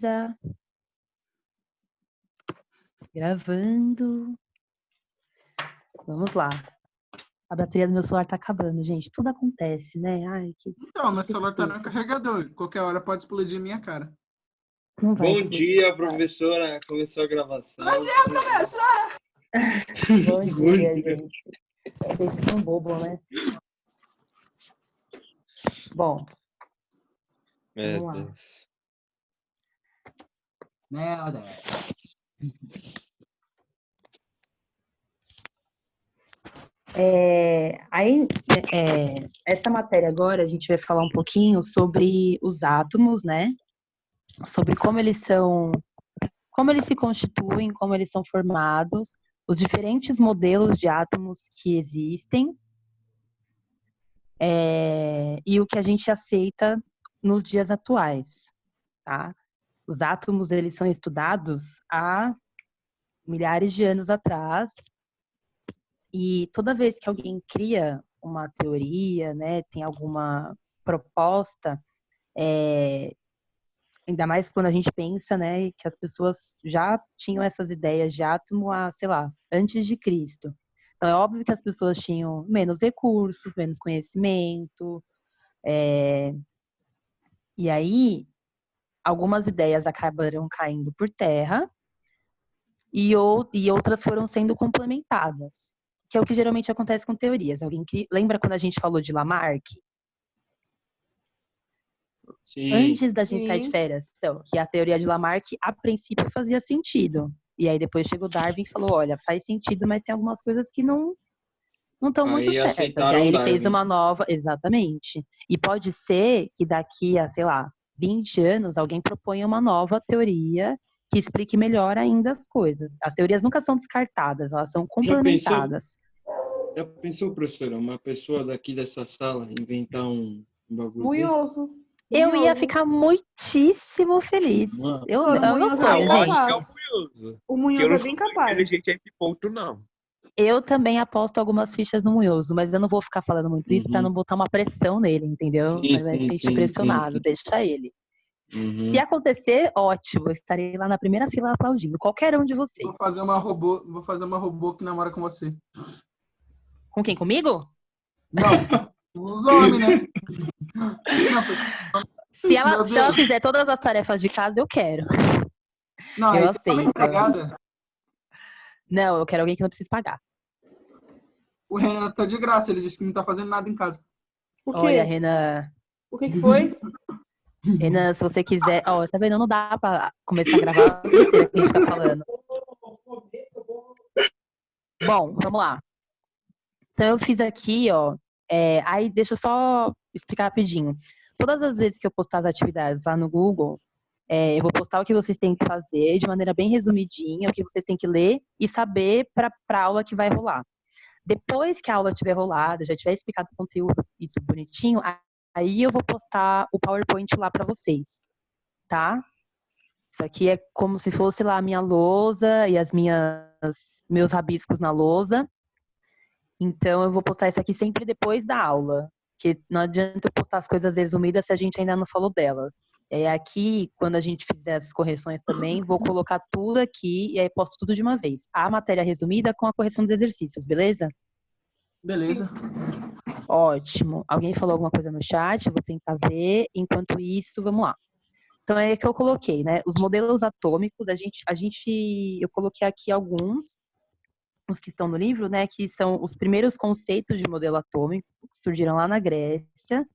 beleza? Gravando. Vamos lá. A bateria do meu celular tá acabando, gente. Tudo acontece, né? Ai, que Então, meu celular tá no tristeza. carregador. Qualquer hora pode explodir minha cara. Não vai Bom explodir. dia, professora. Começou a gravação. Bom dia, professora! Bom dia, gente. Vocês são bobo, né? Bom, Meu vamos lá. Deus. Meu Deus. Essa matéria agora a gente vai falar um pouquinho sobre os átomos, né? Sobre como eles se constituem, como eles são formados, os diferentes modelos de átomos que existem, e o que a gente aceita nos dias atuais, tá? Os átomos, eles são estudados há milhares de anos atrás, e toda vez que alguém cria uma teoria, né, tem alguma proposta, ainda mais quando a gente pensa, né, que as pessoas já tinham essas ideias de átomo há, sei lá, antes de Cristo. Então é óbvio que as pessoas tinham menos recursos, menos conhecimento, e aí algumas ideias acabaram caindo por terra e outras foram sendo complementadas, que é o que geralmente acontece com teorias. Lembra quando a gente falou de Lamarck? Sim. Antes da gente sair de férias, então, que a teoria de Lamarck, a princípio, fazia sentido. E aí depois chegou Darwin e falou, olha, faz sentido, mas tem algumas coisas que não estão muito Aí certas. E aceitaram aí ele fez Darwin. uma nova, exatamente. E pode ser que daqui a, sei lá, 20 anos, alguém proponha uma nova teoria que explique melhor ainda as coisas. As teorias nunca são descartadas, elas são complementadas. Já pensou, professora, uma pessoa daqui dessa sala inventar um bagulho desse? Munhoso. Eu ia ficar muitíssimo feliz. Mano, É o meu Munhoso sonho, é gente. capaz. É o Munhoso. O Que eu Munhoso não é sou bem tão capaz. inteligente a esse ponto, não. Eu também aposto algumas fichas no Munhoso, mas eu não vou ficar falando muito isso pra Uhum. não botar uma pressão nele, entendeu? Sim, Vai se sim, sentir sim, pressionado, sim. deixa ele. Uhum. Se acontecer, ótimo, eu estarei lá na primeira fila aplaudindo, qualquer um de vocês. Vou fazer uma robô que namora com você. Com quem? Comigo? Não, os homens, né? Não, Se isso, ela meu Deus. fizer todas as tarefas de casa, eu quero. Não, Eu aí você é uma aceito. empregada. Não, eu quero alguém que não precise pagar. O Renan tá de graça, ele disse que não tá fazendo nada em casa. Por quê? Olha, Renan, O que foi? se você quiser... Ó, tá vendo? Não dá pra começar a gravar a besteira que a gente tá falando. Bom, vamos lá. Então, eu fiz aqui, ó. Aí, deixa eu só explicar rapidinho. Todas as vezes que eu postar as atividades lá no Google, eu vou postar o que vocês têm que fazer de maneira bem resumidinha, o que vocês têm que ler e saber para a aula que vai rolar. Depois que a aula estiver rolada, já tiver explicado o conteúdo e tudo bonitinho, aí eu vou postar o PowerPoint lá para vocês, tá? Isso aqui é como se fosse lá a minha lousa e meus rabiscos na lousa. Então, eu vou postar isso aqui sempre depois da aula. Porque não adianta eu postar as coisas resumidas se a gente ainda não falou delas. Aqui, quando a gente fizer as correções também, vou colocar tudo aqui e aí posto tudo de uma vez. A matéria resumida com a correção dos exercícios, beleza? Beleza. Ótimo. Alguém falou alguma coisa no chat? Eu vou tentar ver. Enquanto isso, vamos lá. Então, é que eu coloquei, né? Os modelos atômicos, eu coloquei aqui alguns, os que estão no livro, né, que são os primeiros conceitos de modelo atômico que surgiram lá na Grécia,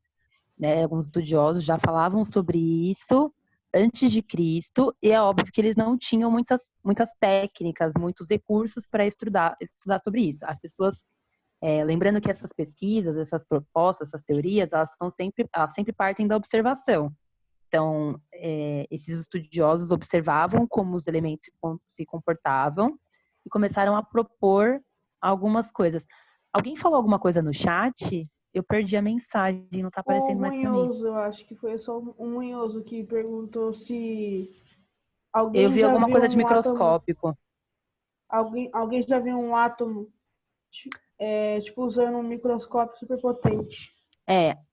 né, alguns estudiosos já falavam sobre isso antes de Cristo, e é óbvio que eles não tinham muitas técnicas, muitos recursos para estudar sobre isso. As pessoas, lembrando que essas pesquisas, essas propostas, essas teorias, elas sempre partem da observação. Então, esses estudiosos observavam como os elementos se comportavam e começaram a propor algumas coisas. Alguém falou alguma coisa no chat? Eu perdi a mensagem, não tá aparecendo mais pra mim. Munhoso, eu acho que foi só o Munhoso que perguntou se alguém Eu vi já alguma viu coisa de um átomo. microscópico. Alguém já viu um átomo, usando um microscópio super potente.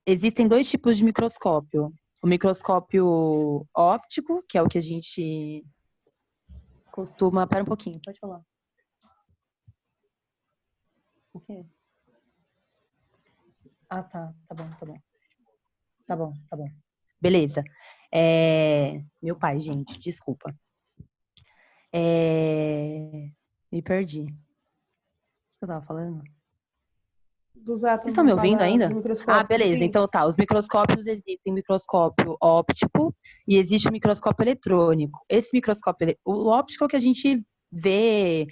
Existem dois tipos de microscópio. o microscópio óptico, que é o que a gente costuma... Pera um pouquinho, pode falar. O quê? Ah, tá bom. Tá bom. Beleza. Meu pai, gente, desculpa. Me perdi. O que eu tava falando? Dos átomos. Vocês estão me ouvindo ainda? Do microscópio. Ah, beleza. Sim. Então tá. Os microscópios existem microscópio óptico e existe o microscópio eletrônico. Esse microscópio, o óptico é o que a gente vê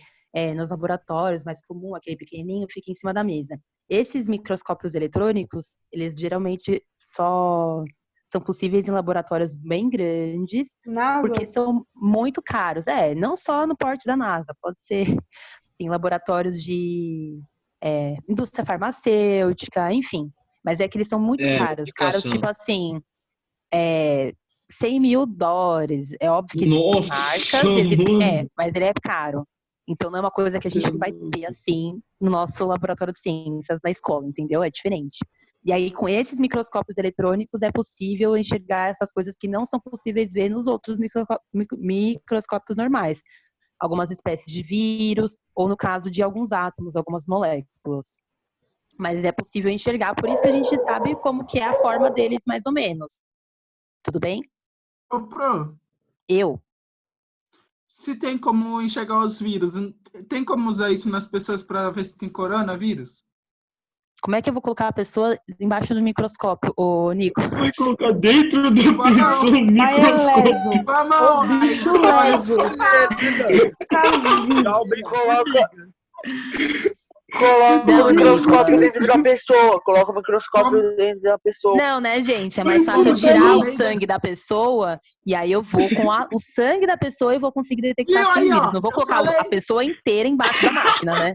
nos laboratórios, mais comum, aquele pequenininho, fica em cima da mesa. Esses microscópios eletrônicos, eles geralmente só são possíveis em laboratórios bem grandes, NASA? porque são muito caros. Não só no porte da NASA, pode ser em laboratórios de indústria farmacêutica, enfim. Mas é que eles são muito caros. Caros, aplicação. tipo assim, $100 mil. É óbvio que existem Nossa, marcas, mano. mas ele é caro. Então não é uma coisa que a gente vai ter assim no nosso laboratório de ciências na escola, entendeu? É diferente. E aí, com esses microscópios eletrônicos, é possível enxergar essas coisas que não são possíveis ver nos outros microscópios normais. Algumas espécies de vírus, ou no caso de alguns átomos, algumas moléculas. Mas é possível enxergar, por isso que a gente sabe como que é a forma deles, mais ou menos. Tudo bem? Ô, Pro, se tem como enxergar os vírus, tem como usar isso nas pessoas para ver se tem coronavírus? Como é que eu vou colocar a pessoa embaixo do microscópio, ô Nico? Vai colocar dentro da pessoa o Maionese. microscópio. Com a mão, Ô, aí bicho você vai leso. Coloca Não, o microscópio Nicolas. dentro da pessoa. Coloca o microscópio dentro da pessoa. Não, né, gente? É mais fácil eu tirar o sangue da pessoa e aí eu vou com o sangue da pessoa e vou conseguir detectar Viu se tem aí, ó? vírus. Não vou Eu colocar falei. a pessoa inteira embaixo da máquina, né?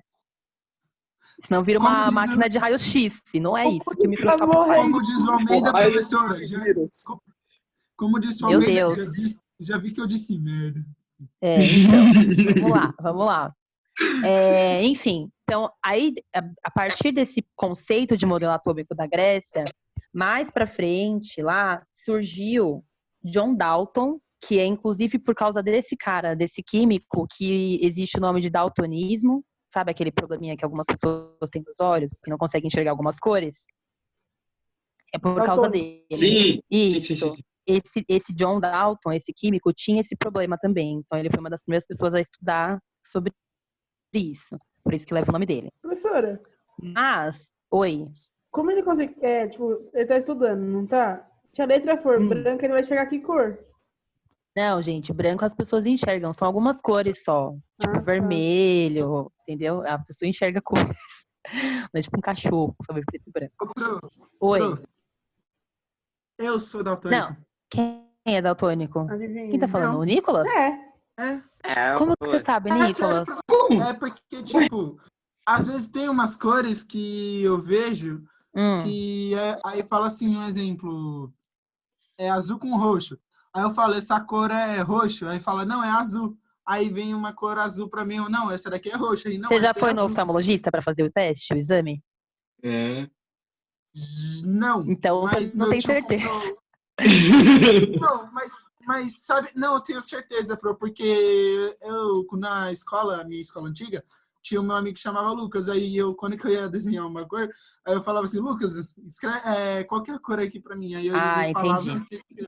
Senão vira Como uma diz máquina de raio-x. Não é isso que o Tá microscópio faz. Como diz o Almeida, Aí, professora, como disse o Meu Almeida, Deus. já vi que eu disse merda. Então, vamos lá. Enfim, então, aí, a partir desse conceito de modelo atômico da Grécia, mais pra frente, lá, surgiu John Dalton, que é inclusive por causa desse cara, desse químico, que existe o nome de daltonismo, sabe aquele probleminha que algumas pessoas têm nos olhos, que não conseguem enxergar algumas cores? É por causa dele. Sim. Isso. Esse John Dalton, esse químico, tinha esse problema também. Então, ele foi uma das primeiras pessoas a estudar sobre isso. Por isso que leva o nome dele. Professora, Mas, oi. como ele consegue... ele tá estudando, não tá? Se a letra for branca, ele vai chegar que cor? Não, gente, branco as pessoas enxergam. São algumas cores só. Tipo, tá. vermelho, entendeu? A pessoa enxerga cores. Não é tipo um cachorro, só vê preto e branco. Ô, Pro, Oi. Pro, eu sou daltônico. Não. Quem é daltônico? Adivinha. Quem tá falando? Eu. O Nicolas? Como que você sabe, sério, Nicolas? professor. É porque, tipo, às vezes tem umas cores que eu vejo que aí fala assim, um exemplo, é azul com roxo. Aí eu falo, essa cor é roxo. Aí fala, não, é azul. Aí vem uma cor azul pra mim, eu, não, essa daqui é roxa. Aí, não, Você já essa é foi no azul. oftalmologista pra fazer o teste, o exame? Não. Então mas você não meu tem tio certeza. comprou- Não, mas sabe, não, eu tenho certeza, Pro, porque eu, na escola, minha escola antiga, tinha um meu amigo que chamava Lucas, aí quando que eu ia desenhar uma cor, aí eu falava assim, Lucas, escreve qualquer cor aqui pra mim, aí ele falava... Entendi.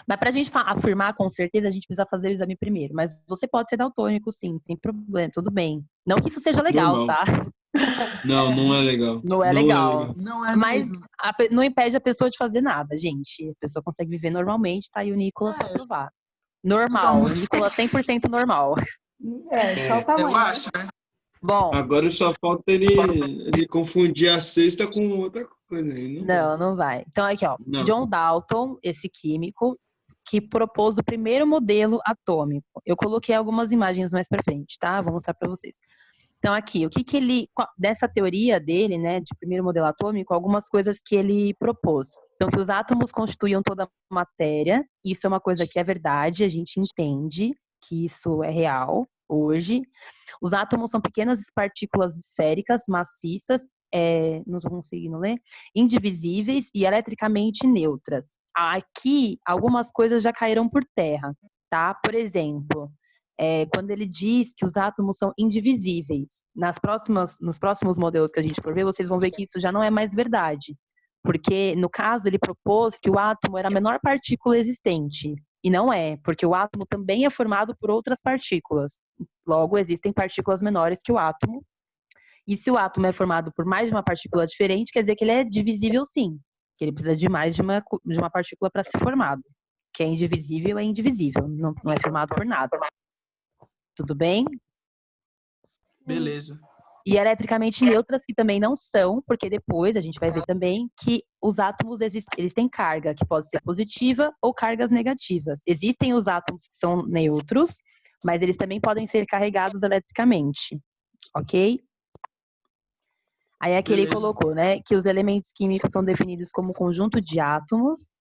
Mas pra gente afirmar com certeza, a gente precisa fazer o exame primeiro. Mas você pode ser daltônico, sim, tem problema, tudo bem. Não que isso seja legal, Normal. tá? Não, não é legal. Não é legal. Não é Mas mesmo. não impede a pessoa de fazer nada, gente. A pessoa consegue viver normalmente, tá aí o Nicolas pra provar. Normal, o Nicolas 100% normal. Só o tamanho. Eu acho, né? Bom, Agora só falta ele confundir a cesta com outra coisa. Aí, não vai. Então, aqui, ó. Não. John Dalton, esse químico, que propôs o primeiro modelo atômico. Eu coloquei algumas imagens mais pra frente, tá? Vou mostrar pra vocês. Então, aqui, o que ele... Dessa teoria dele, né, de primeiro modelo atômico, algumas coisas que ele propôs. Então, que os átomos constituíam toda a matéria. Isso é uma coisa que é verdade, a gente entende que isso é real hoje. Os átomos são pequenas partículas esféricas, maciças, não estou conseguindo ler, indivisíveis e eletricamente neutras. Aqui, algumas coisas já caíram por terra, tá? Por exemplo, quando ele diz que os átomos são indivisíveis. Nos próximos modelos que a gente for ver, vocês vão ver que isso já não é mais verdade. Porque, no caso, ele propôs que o átomo era a menor partícula existente. E não é, porque o átomo também é formado por outras partículas. Logo, existem partículas menores que o átomo. E se o átomo é formado por mais de uma partícula diferente, quer dizer que ele é divisível sim. Que ele precisa de mais de uma partícula para ser formado. Que é indivisível, não é formado por nada. Tudo bem? Beleza. E eletricamente neutras, que também não são, porque depois a gente vai ver também que os átomos, eles têm carga, que pode ser positiva ou cargas negativas. Existem os átomos que são neutros, mas eles também podem ser carregados eletricamente, ok? Aí aqui ele colocou, né, que os elementos químicos são definidos como conjunto de átomos,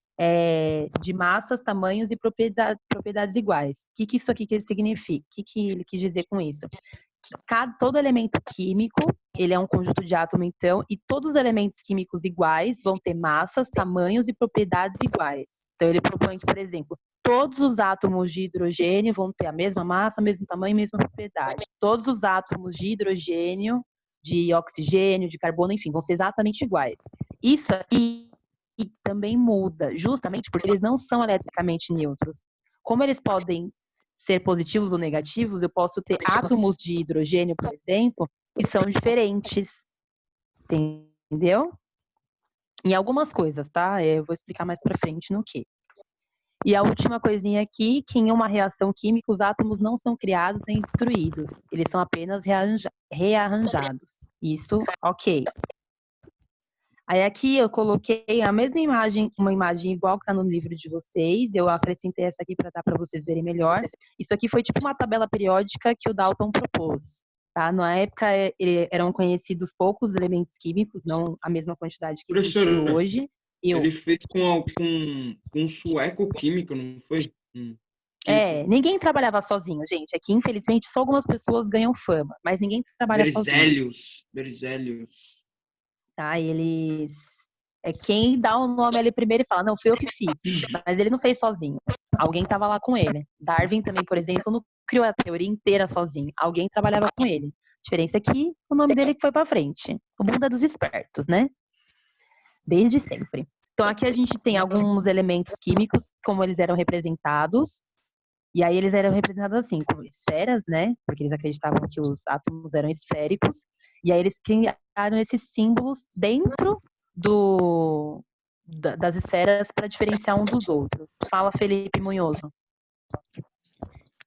de massas, tamanhos e propriedades iguais. O que isso aqui significa? O que ele quis dizer com isso? Todo elemento químico, ele é um conjunto de átomos, então, e todos os elementos químicos iguais vão ter massas, tamanhos e propriedades iguais. Então, ele propõe que, por exemplo, todos os átomos de hidrogênio vão ter a mesma massa, mesmo tamanho e mesma propriedade. Todos os átomos de hidrogênio, de oxigênio, de carbono, enfim, vão ser exatamente iguais. Isso aqui também muda, justamente porque eles não são eletricamente neutros. Como eles podem ser positivos ou negativos, eu posso ter átomos de hidrogênio, por exemplo, que são diferentes. Entendeu? Em algumas coisas, tá? Eu vou explicar mais pra frente no quê. E a última coisinha aqui, que em uma reação química, os átomos não são criados nem destruídos. Eles são apenas rearranjados. Isso, ok. Aí aqui eu coloquei a mesma imagem, uma imagem igual que está no livro de vocês. Eu acrescentei essa aqui para dar para vocês verem melhor. Isso aqui foi tipo uma tabela periódica que o Dalton propôs. Tá? Na época eram conhecidos poucos elementos químicos, não a mesma quantidade que existe hoje. Ele fez com um sueco químico, não foi? Ninguém trabalhava sozinho, gente. Aqui, infelizmente, só algumas pessoas ganham fama, mas ninguém trabalha sozinho. Berzelius. Tá, eles... quem dá o nome ali primeiro e fala, não, fui eu que fiz. Mas ele não fez sozinho. Alguém estava lá com ele. Darwin também, por exemplo, não criou a teoria inteira sozinho. Alguém trabalhava com ele. A diferença é que o nome dele foi para frente. O mundo é dos espertos, né? Desde sempre. Então, aqui a gente tem alguns elementos químicos, como eles eram representados. E aí eles eram representados assim, como esferas, né? Porque eles acreditavam que os átomos eram esféricos. E aí eles criaram esses símbolos dentro das esferas para diferenciar um dos outros. Fala, Felipe Munhoso.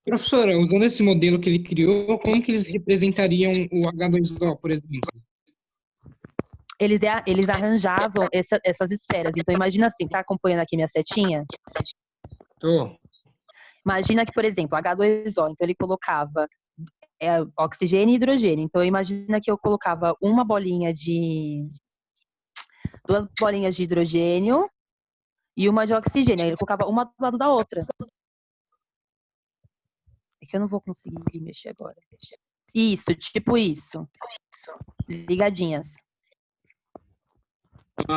Professora, usando esse modelo que ele criou, como que eles representariam o H2O, por exemplo? Eles arranjavam essas esferas. Então, imagina assim, tá acompanhando aqui minha setinha? Tô. Imagina que, por exemplo, H2O, então ele colocava oxigênio e hidrogênio. Então, imagina que eu colocava duas bolinhas de hidrogênio e uma de oxigênio. Aí ele colocava uma do lado da outra. É que eu não vou conseguir mexer agora. Isso, tipo isso. Ligadinhas.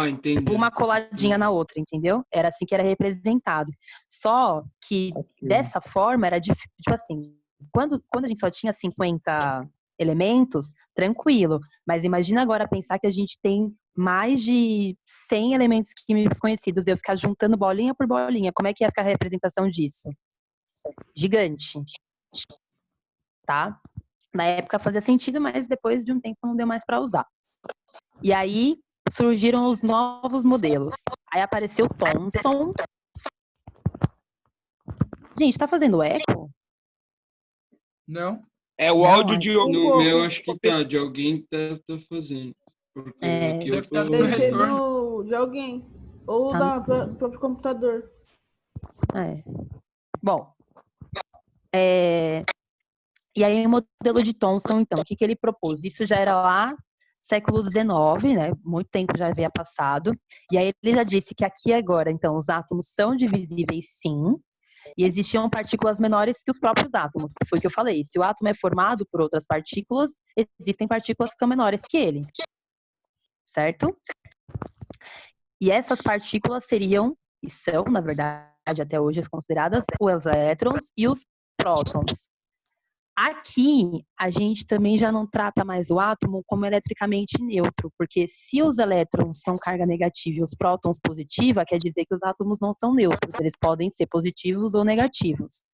Entendi. Uma coladinha na outra, entendeu? Era assim que era representado. Só que dessa forma era tipo assim, quando a gente só tinha 50 elementos, tranquilo. Mas imagina agora pensar que a gente tem mais de 100 elementos químicos conhecidos e eu ficar juntando bolinha por bolinha. Como é que ia ficar a representação disso? Gigante. Tá? Na época fazia sentido, mas depois de um tempo não deu mais para usar. E aí surgiram os novos modelos. Aí apareceu Thomson. Gente, tá fazendo eco? Não. É o áudio de No meu, acho que tá. De alguém tá fazendo. Porque aqui Deve eu estar tô... dando Deve ser retorno. de alguém. Ou Tá. do próprio computador. Bom. E aí o modelo de Thomson, então, o que ele propôs? Isso já era lá século XIX, né? Muito tempo já havia passado. E aí ele já disse que aqui agora, então, os átomos são divisíveis, sim. E existiam partículas menores que os próprios átomos. Foi o que eu falei. Se o átomo é formado por outras partículas, existem partículas que são menores que ele. Certo? E essas partículas seriam são, na verdade, até hoje consideradas os elétrons e os prótons. Aqui, a gente também já não trata mais o átomo como eletricamente neutro, porque se os elétrons são carga negativa e os prótons positiva, quer dizer que os átomos não são neutros, eles podem ser positivos ou negativos.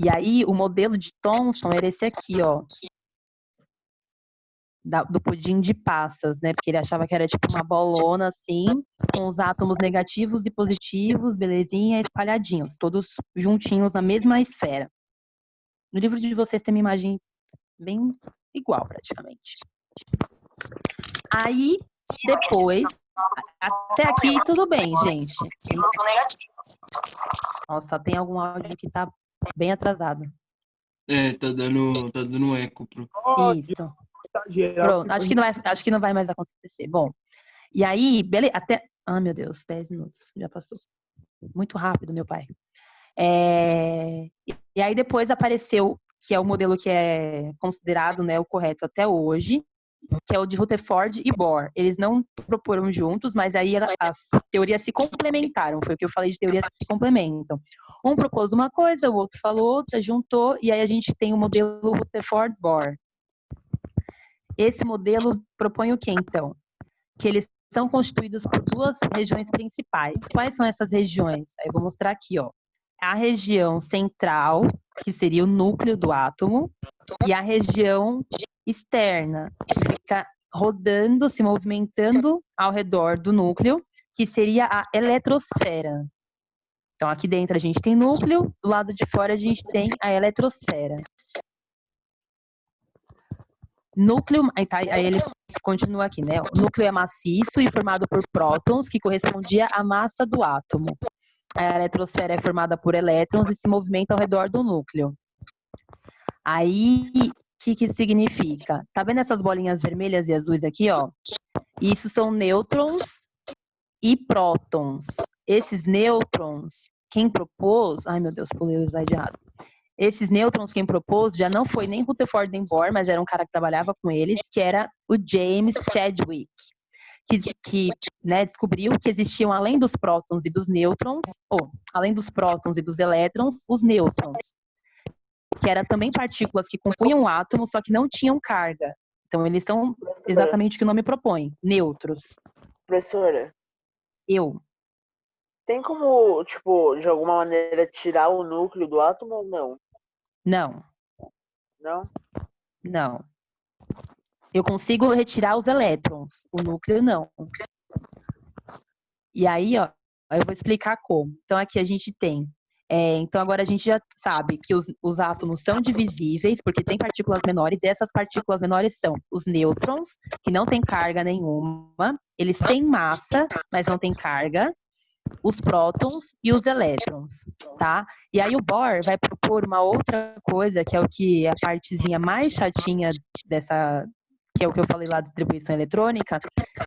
E aí, o modelo de Thomson era esse aqui, ó, do pudim de passas, né? Porque ele achava que era tipo uma bolona assim, com os átomos negativos e positivos, belezinha, espalhadinhos, todos juntinhos na mesma esfera. No livro de vocês tem uma imagem bem igual, praticamente. Aí, depois, até aqui tudo bem, gente. Nossa, tem algum áudio que tá bem atrasado. Tá dando eco pro... Isso. Pronto, acho que não vai mais acontecer. Bom, e aí, beleza, até... Ah, meu Deus, 10 minutos, já passou. Muito rápido, meu pai. E aí depois apareceu, que é o modelo que é considerado, né, o correto até hoje, que é o de Rutherford e Bohr. Eles não proporam juntos, mas aí as teorias se complementaram. Foi o que eu falei de teorias que se complementam. Um propôs uma coisa, o outro falou outra, juntou, e aí a gente tem o modelo Rutherford-Bohr. Esse modelo propõe o quê, então? Que eles são constituídos por duas regiões principais. Quais são essas regiões? Aí eu vou mostrar aqui, ó. A região central, que seria o núcleo do átomo, e a região externa, que fica rodando, se movimentando ao redor do núcleo, que seria a eletrosfera. Então, aqui dentro a gente tem núcleo, do lado de fora a gente tem a eletrosfera. Núcleo, aí ele continua aqui, né? O núcleo é maciço e formado por prótons, que correspondia à massa do átomo. A eletrosfera é formada por elétrons e se movimenta ao redor do núcleo. Aí, o que significa? Tá vendo essas bolinhas vermelhas e azuis aqui, ó? Isso são nêutrons e prótons. Esses nêutrons, quem propôs... Ai, meu Deus, pulei o slide errado. Esses nêutrons, quem propôs, já não foi nem Rutherford nem Bohr, mas era um cara que trabalhava com eles, que era o James Chadwick, que né, descobriu que existiam, além dos prótons e dos nêutrons, além dos prótons e dos elétrons, os nêutrons, que eram também partículas que compunham o átomo, só que não tinham carga. Então, eles são exatamente o que o nome propõe, nêutros. Professora, Tem como, tipo, de alguma maneira tirar o núcleo do átomo ou não? Não. Não? Não. Eu consigo retirar os elétrons, o núcleo não. E aí, ó, eu vou explicar como. Então, aqui a gente tem... então, agora a gente já sabe que os átomos são divisíveis, porque tem partículas menores, e essas partículas menores são os nêutrons, que não têm carga nenhuma, eles têm massa, mas não têm carga, os prótons e os elétrons, tá? E aí o Bohr vai propor uma outra coisa, que é o que é a partezinha mais chatinha dessa, que é o que eu falei lá da distribuição eletrônica,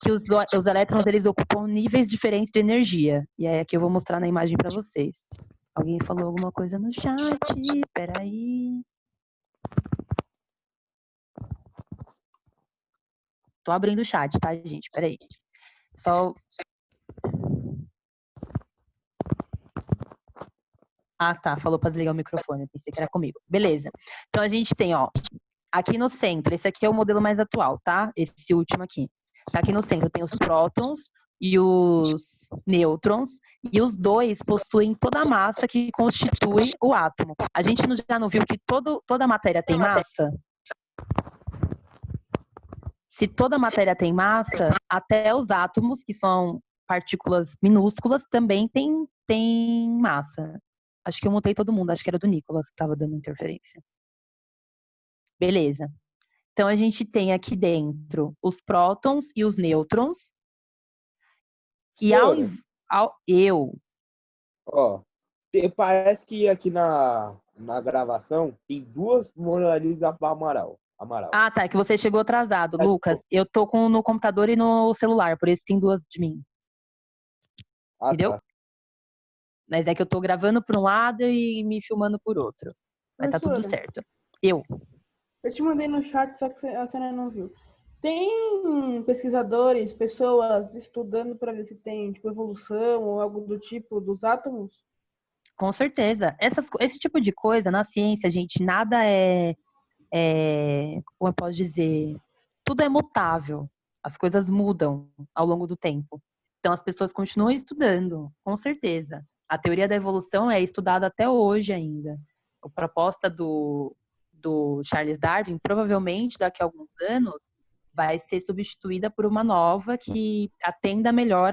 que os elétrons, eles ocupam níveis diferentes de energia. E aí aqui eu vou mostrar na imagem para vocês. Alguém falou alguma coisa no chat? Peraí. Tô abrindo o chat, tá, gente? Peraí. Só... Ah, tá. Falou para desligar o microfone. Eu pensei que era comigo. Beleza. Então, a gente tem, ó, aqui no centro. Esse aqui é o modelo mais atual, tá? Esse último aqui. Tá aqui no centro tem os prótons e os nêutrons. E os dois possuem toda a massa que constitui o átomo. A gente já não viu que toda a matéria tem massa? Se toda a matéria tem massa, até os átomos, que são partículas minúsculas, também tem massa. Acho que eu mutei todo mundo, acho que era do Nicolas que estava dando interferência. Beleza. Então, a gente tem aqui dentro os prótons e os nêutrons. E Ó, parece que aqui na gravação tem duas Mona Lisa Amaral. Ah, tá, é que você chegou atrasado. Lucas, eu tô no computador e no celular, por isso tem duas de mim. Entendeu? Tá. Mas é que eu tô gravando por um lado e me filmando por outro. Mas tá tudo certo. Eu te mandei no chat, só que a senhora não viu. Tem pesquisadores, pessoas estudando para ver se tem, tipo, evolução ou algo do tipo dos átomos? Com certeza. Esse tipo de coisa na ciência, gente, nada como eu posso dizer, tudo é mutável. As coisas mudam ao longo do tempo. Então as pessoas continuam estudando, com certeza. A teoria da evolução é estudada até hoje ainda. A proposta do Charles Darwin, provavelmente daqui a alguns anos, vai ser substituída por uma nova que atenda melhor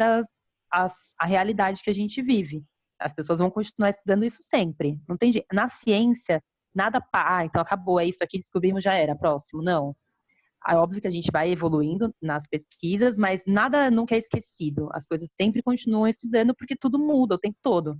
a realidade que a gente vive. As pessoas vão continuar estudando isso sempre. Não tem jeito. Na ciência, nada, então acabou, é isso aqui, descobrimos, já era, próximo. Não. É óbvio que a gente vai evoluindo nas pesquisas, mas nada nunca é esquecido. As coisas sempre continuam estudando porque tudo muda o tempo todo.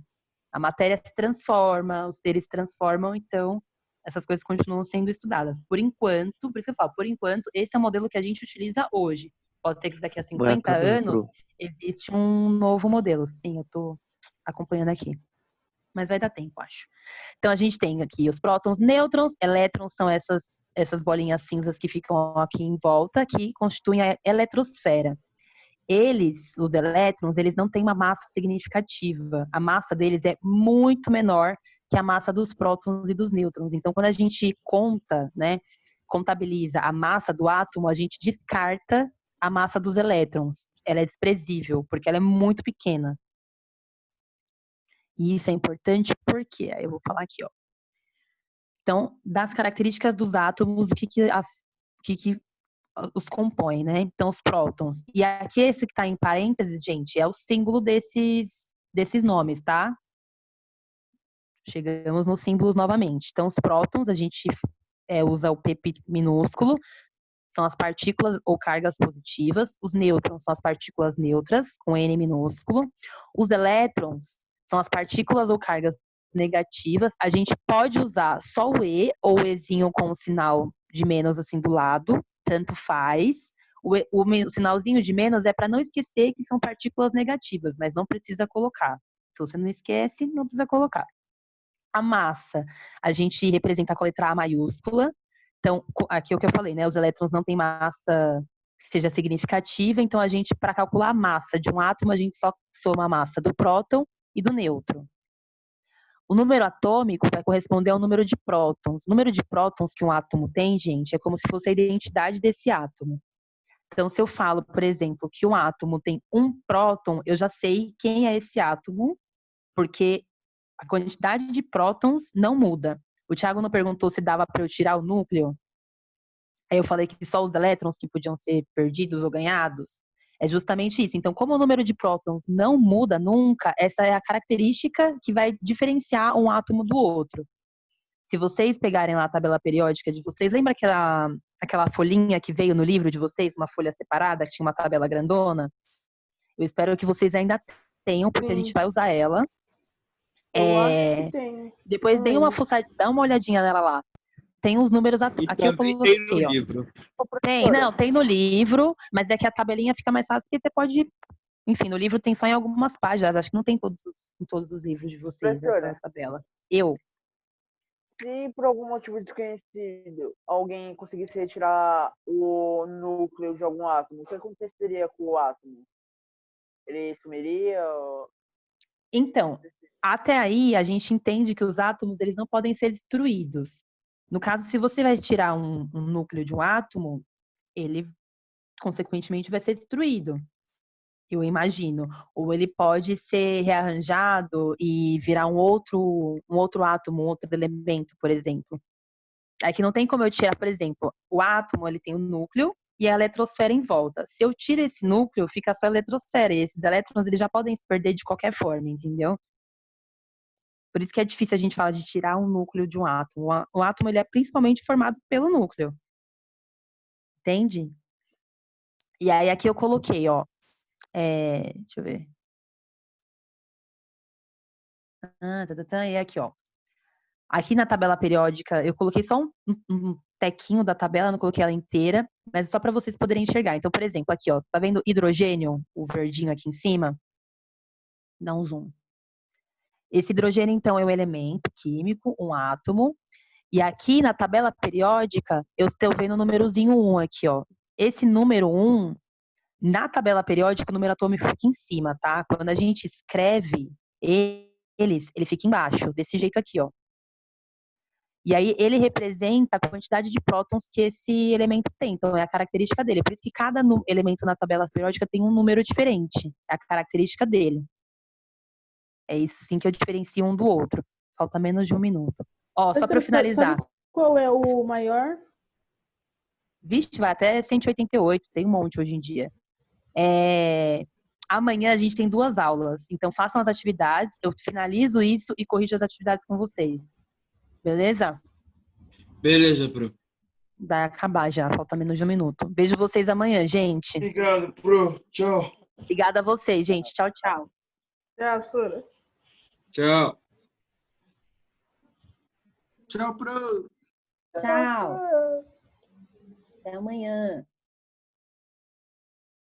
A matéria se transforma, os seres se transformam, então essas coisas continuam sendo estudadas. Por enquanto, por isso que eu falo, por enquanto, esse é o modelo que a gente utiliza hoje. Pode ser que daqui a 50 anos existe um novo modelo. Sim, eu estou acompanhando aqui. Mas vai dar tempo, acho. Então, a gente tem aqui os prótons, nêutrons, elétrons são essas bolinhas cinzas que ficam aqui em volta, que constituem a eletrosfera. Os elétrons, eles não têm uma massa significativa. A massa deles é muito menor que a massa dos prótons e dos nêutrons. Então, quando a gente contabiliza a massa do átomo, a gente descarta a massa dos elétrons. Ela é desprezível, porque ela é muito pequena. E isso é importante porque, eu vou falar aqui, ó. Então, das características dos átomos, o que os compõe, né? Então, os prótons. E aqui, esse que tá em parênteses, gente, é o símbolo desses nomes, tá? Chegamos nos símbolos novamente. Então, os prótons, a gente usa o P minúsculo, são as partículas ou cargas positivas. Os nêutrons são as partículas neutras, com N minúsculo. Os elétrons são as partículas ou cargas negativas. A gente pode usar só o E ou o Ezinho com o sinal de menos assim do lado, tanto faz. O sinalzinho de menos é para não esquecer que são partículas negativas, mas não precisa colocar. Se você não esquece, não precisa colocar. A massa, a gente representa com a letra A maiúscula. Então, aqui é o que eu falei, né? Os elétrons não têm massa que seja significativa, então a gente, para calcular a massa de um átomo, a gente só soma a massa do próton e do nêutron. O número atômico vai corresponder ao número de prótons. O número de prótons que um átomo tem, gente, é como se fosse a identidade desse átomo. Então, se eu falo, por exemplo, que um átomo tem um próton, eu já sei quem é esse átomo, porque a quantidade de prótons não muda. O Thiago não perguntou se dava para eu tirar o núcleo. Aí eu falei que só os elétrons que podiam ser perdidos ou ganhados. É justamente isso. Então, como o número de prótons não muda nunca, essa é a característica que vai diferenciar um átomo do outro. Se vocês pegarem lá a tabela periódica de vocês, lembra aquela folhinha que veio no livro de vocês, uma folha separada, que tinha uma tabela grandona? Eu espero que vocês ainda tenham, porque a gente vai usar ela. Eu acho que tem. Depois dê uma fuçadinha, dá uma olhadinha nela lá. Tem os números aqui eu coloquei, tem no livro. Tem no livro, mas é que a tabelinha fica mais fácil porque você pode, enfim, no livro tem só em algumas páginas, acho que não tem em todos os livros de vocês essa tabela. Se por algum motivo desconhecido alguém conseguisse retirar o núcleo de algum átomo, o que aconteceria com o átomo? Ele sumiria? Então, até aí a gente entende que os átomos eles não podem ser destruídos. No caso, se você vai tirar um núcleo de um átomo, ele consequentemente vai ser destruído, eu imagino. Ou ele pode ser rearranjado e virar um outro átomo, um outro elemento, por exemplo. Aqui não tem como eu tirar, por exemplo, o átomo ele tem um núcleo e a eletrosfera em volta. Se eu tiro esse núcleo, fica só a eletrosfera. E esses elétrons eles já podem se perder de qualquer forma, entendeu? Por isso que é difícil a gente falar de tirar um núcleo de um átomo. O átomo ele é principalmente formado pelo núcleo. Entende? E aí aqui eu coloquei, ó. Deixa eu ver. E aqui, ó. Aqui na tabela periódica, eu coloquei só um tequinho da tabela, não coloquei ela inteira, mas só para vocês poderem enxergar. Então, por exemplo, aqui, ó, tá vendo hidrogênio, o verdinho aqui em cima? Dá um zoom. Esse hidrogênio, então, é um elemento químico, um átomo. E aqui na tabela periódica, eu estou vendo o númerozinho 1 aqui, ó. Esse número 1, na tabela periódica, o número atômico fica em cima, tá? Quando a gente escreve ele fica embaixo, desse jeito aqui, ó. E aí ele representa a quantidade de prótons que esse elemento tem. Então, é a característica dele. Por isso que cada elemento na tabela periódica tem um número diferente. É a característica dele. É isso sim que eu diferencio um do outro. Falta menos de 1 minuto. Ó, só para finalizar. Sabe qual é o maior? Vixe, vai até 188. Tem um monte hoje em dia. Amanhã a gente tem 2 aulas. Então, façam as atividades. Eu finalizo isso e corrijo as atividades com vocês. Beleza? Beleza, Pro. Vai acabar já. Falta menos de 1 minuto. Vejo vocês amanhã, gente. Obrigado, Pro. Tchau. Obrigada a vocês, gente. Tchau, tchau. Tchau, professora. Tchau. Tchau, pro. Tchau. Até amanhã.